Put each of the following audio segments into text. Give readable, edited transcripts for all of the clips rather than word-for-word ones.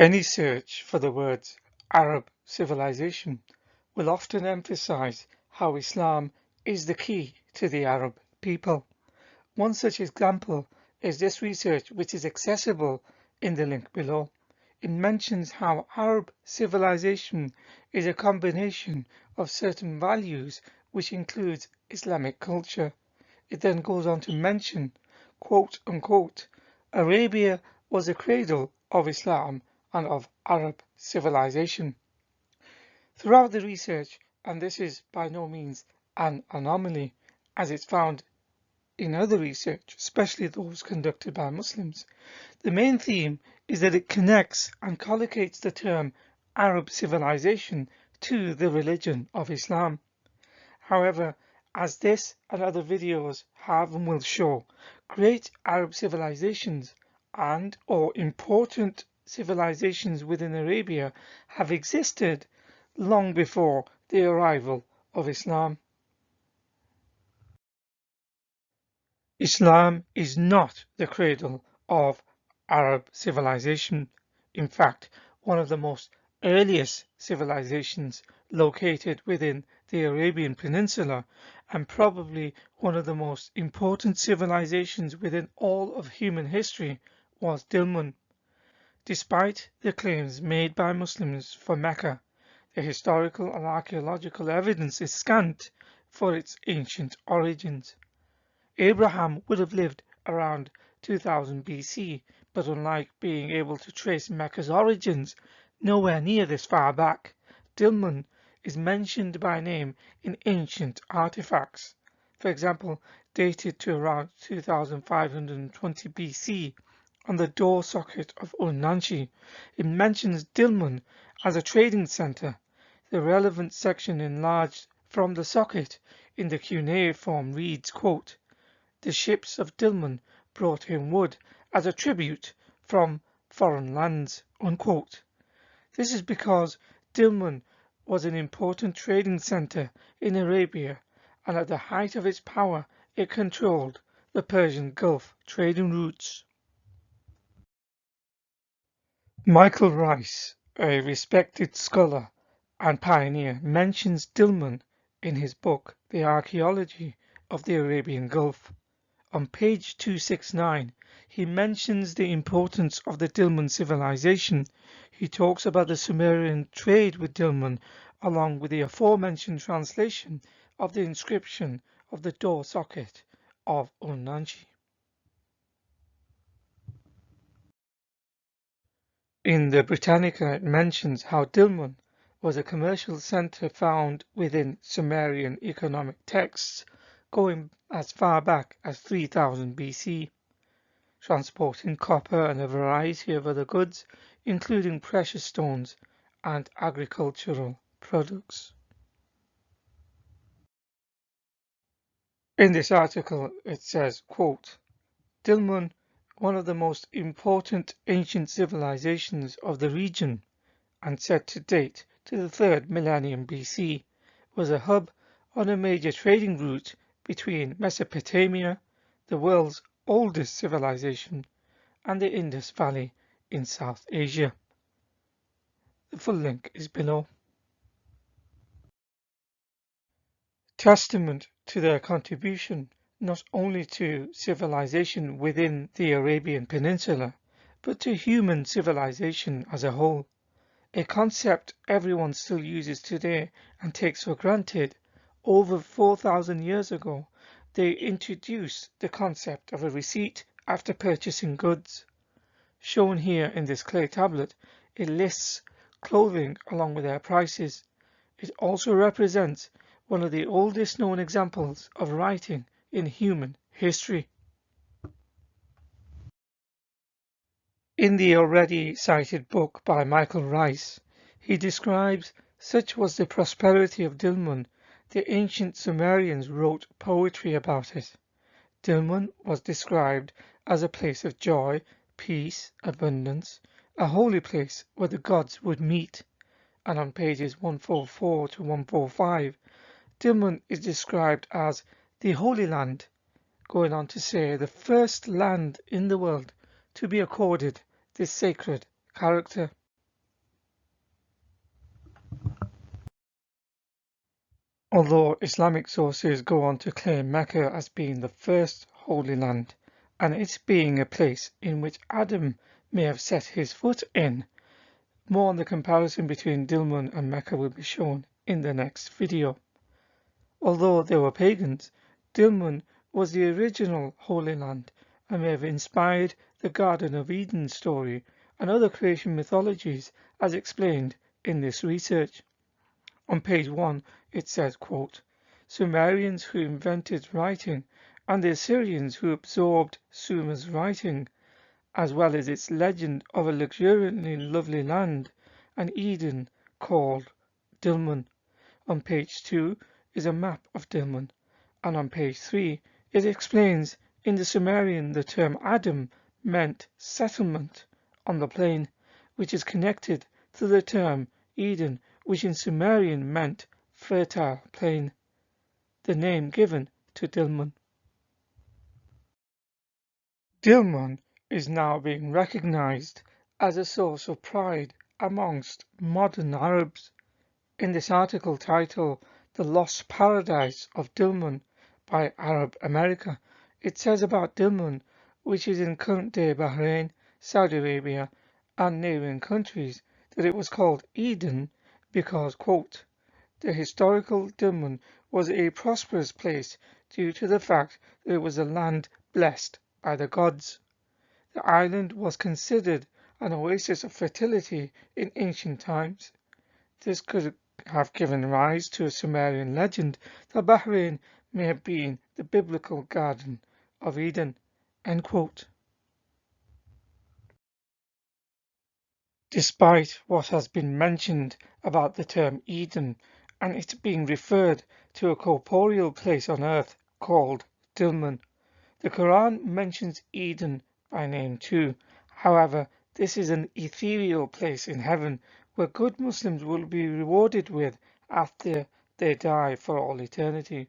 Any search for the words Arab civilization will often emphasize how Islam is the key to the Arab people. One such example is this research, which is accessible in the link below. It mentions how Arab civilization is a combination of certain values which includes Islamic culture. It then goes on to mention, quote unquote, Arabia was a cradle of Islam and of Arab civilization. Throughout the research, and this is by no means an anomaly, as it's found in other research, especially those conducted by Muslims, the main theme is that it connects and collocates the term Arab civilization to the religion of Islam. However, as this and other videos have and will show, great Arab civilizations and or important civilizations within Arabia have existed long before the arrival of Islam. Islam is not the cradle of Arab civilization. In fact, one of the most earliest civilizations located within the Arabian Peninsula, and probably one of the most important civilizations within all of human history, was Dilmun. Despite the claims made by Muslims for Mecca, the historical and archaeological evidence is scant for its ancient origins. Abraham would have lived around 2000 BC, but unlike being able to trace Mecca's origins nowhere near this far back, Dilmun is mentioned by name in ancient artifacts, for example dated to around 2520 BC. On the door socket of Unanchi, it mentions Dilmun as a trading center. The relevant section enlarged from the socket in the cuneiform reads, quote, the ships of Dilmun brought him wood as a tribute from foreign lands, unquote. This is because Dilmun was an important trading center in Arabia, and at the height of its power it controlled the Persian Gulf trading routes. Michael Rice, a respected scholar and pioneer, mentions Dilmun in his book The Archaeology of the Arabian Gulf. On page 269, he mentions the importance of the Dilmun civilization. He talks about the Sumerian trade with Dilmun, along with the aforementioned translation of the inscription of the door socket of Unanchi. In the Britannica, it mentions how Dilmun was a commercial center found within Sumerian economic texts going as far back as 3000 BC, transporting copper and a variety of other goods, including precious stones and agricultural products. In this article, it says, quote, Dilmun, one of the most important ancient civilizations of the region, and said to date to the 3rd millennium BC, was a hub on a major trading route between Mesopotamia, the world's oldest civilization, and the Indus Valley in South Asia. The full link is below. Testament to their contribution not only to civilization within the Arabian Peninsula, but to human civilization as a whole, a concept everyone still uses today and takes for granted. Over 4,000 years ago, they introduced the concept of a receipt after purchasing goods. Shown here in this clay tablet, it lists clothing along with their prices. It also represents one of the oldest known examples of writing in human history. In the already cited book by Michael Rice, he describes such was the prosperity of Dilmun, the ancient Sumerians wrote poetry about it. Dilmun was described as a place of joy, peace, abundance, a holy place where the gods would meet, and on pages 144 to 145, Dilmun is described as the Holy Land, going on to say the first land in the world to be accorded this sacred character. Although Islamic sources go on to claim Mecca as being the first Holy Land, and it being a place in which Adam may have set his foot in, more on the comparison between Dilmun and Mecca will be shown in the next video. Although they were pagans, Dilmun was the original Holy Land and may have inspired the Garden of Eden story and other creation mythologies as explained in this research. On page 1 it says, quote, Sumerians who invented writing and the Assyrians who absorbed Sumer's writing, as well as its legend of a luxuriantly lovely land, an Eden called Dilmun. On page 2 is a map of Dilmun, and on page 3 it explains in the Sumerian the term Adam meant settlement on the plain, which is connected to the term Eden, which in Sumerian meant fertile plain, the name given to Dilmun. Dilmun is now being recognized as a source of pride amongst modern Arabs. In this article titled The Lost Paradise of Dilmun by Arab America, it says about Dilmun, which is in current-day Bahrain, Saudi Arabia, and neighboring countries, that it was called Eden because, quote, the historical Dilmun was a prosperous place due to the fact that it was a land blessed by the gods. The island was considered an oasis of fertility in ancient times. This could have given rise to a Sumerian legend that Bahrain may have been the biblical Garden of Eden. End quote. Despite what has been mentioned about the term Eden and it being referred to a corporeal place on earth called Dilmun, the Quran mentions Eden by name too. However, this is an ethereal place in heaven where good Muslims will be rewarded with after they die for all eternity.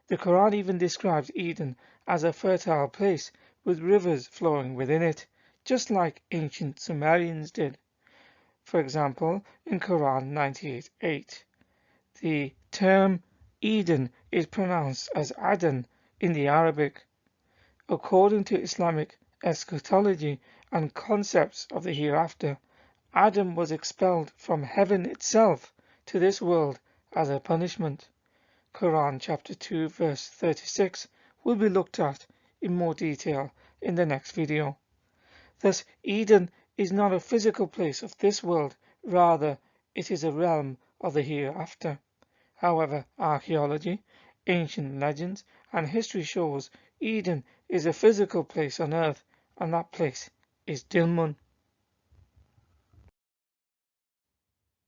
The Quran even describes Eden as a fertile place with rivers flowing within it, just like ancient Sumerians did. For example, in Quran 98:8, the term Eden is pronounced as Aden in the Arabic. According to Islamic eschatology and concepts of the hereafter, Adam was expelled from heaven itself to this world as a punishment. Quran chapter 2 verse 36 will be looked at in more detail in the next video. Thus, Eden is not a physical place of this world, rather it is a realm of the hereafter. However, archaeology, ancient legends, and history shows Eden is a physical place on earth, and that place is Dilmun.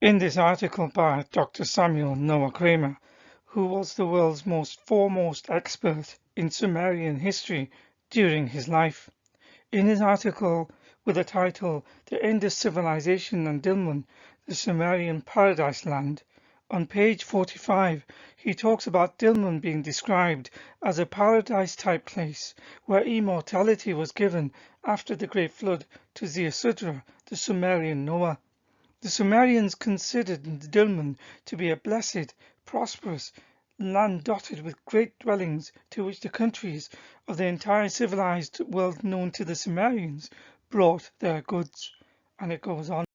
In this article by Dr. Samuel Noah Kramer, who was the world's most foremost expert in Sumerian history during his life, in his article with the title The Indus Civilization and Dilmun, the Sumerian Paradise Land, on page 45, he talks about Dilmun being described as a paradise-type place where immortality was given after the Great Flood to Ziusudra, the Sumerian Noah. The Sumerians considered Dilmun to be a blessed, prosperous land dotted with great dwellings to which the countries of the entire civilized world known to the Sumerians brought their goods. And it goes on.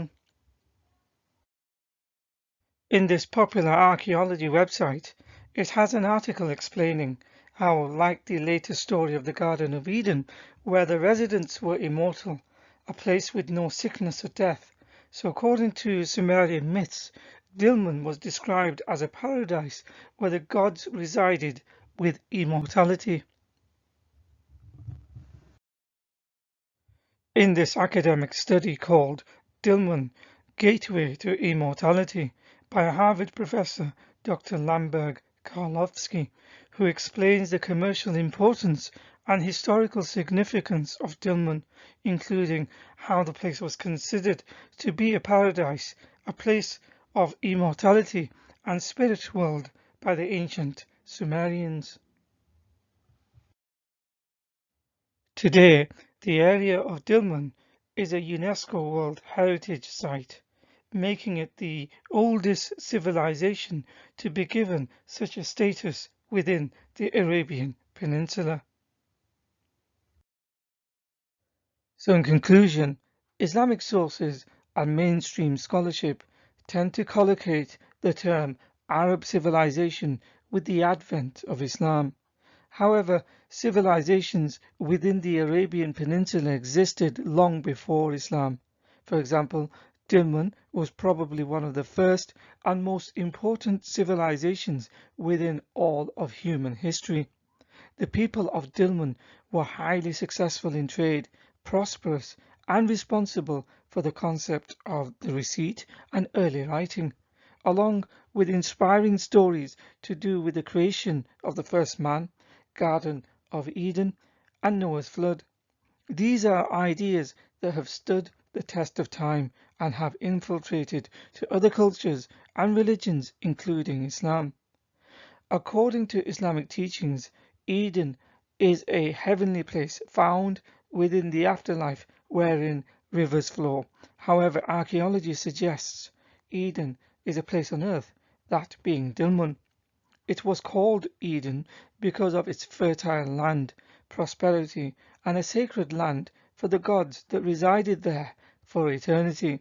In this popular archaeology website, it has an article explaining how, like the latest story of the Garden of Eden, where the residents were immortal, a place with no sickness or death. So according to Sumerian myths, Dilmun was described as a paradise where the gods resided with immortality. In this academic study called Dilmun, Gateway to Immortality by a Harvard professor, Dr. Lamberg Karlovsky, who explains the commercial importance and historical significance of Dilmun, including how the place was considered to be a paradise, a place of immortality and spirit world by the ancient Sumerians. Today, the area of Dilmun is a UNESCO World Heritage Site, making it the oldest civilization to be given such a status within the Arabian Peninsula. So in conclusion, Islamic sources and mainstream scholarship tend to collocate the term Arab civilization with the advent of Islam. However, civilizations within the Arabian Peninsula existed long before Islam. For example, Dilmun was probably one of the first and most important civilizations within all of human history. The people of Dilmun were highly successful in trade, prosperous, and responsible for the concept of the receipt and early writing, along with inspiring stories to do with the creation of the first man, Garden of Eden, and Noah's flood. These are ideas that have stood the test of time and have infiltrated to other cultures and religions, including Islam. According to Islamic teachings, Eden is a heavenly place found within the afterlife wherein rivers flow. However, archaeology suggests Eden is a place on earth, that being Dilmun. It was called Eden because of its fertile land, prosperity, and a sacred land for the gods that resided there for eternity.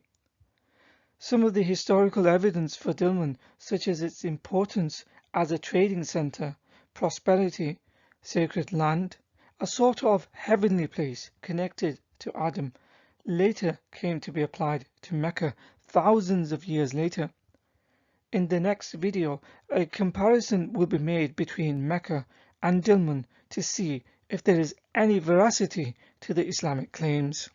Some of the historical evidence for Dilmun, such as its importance as a trading center, prosperity, sacred land, a sort of heavenly place connected to Adam, later came to be applied to Mecca thousands of years later. In the next video, a comparison will be made between Mecca and Dilmun to see if there is any veracity to the Islamic claims.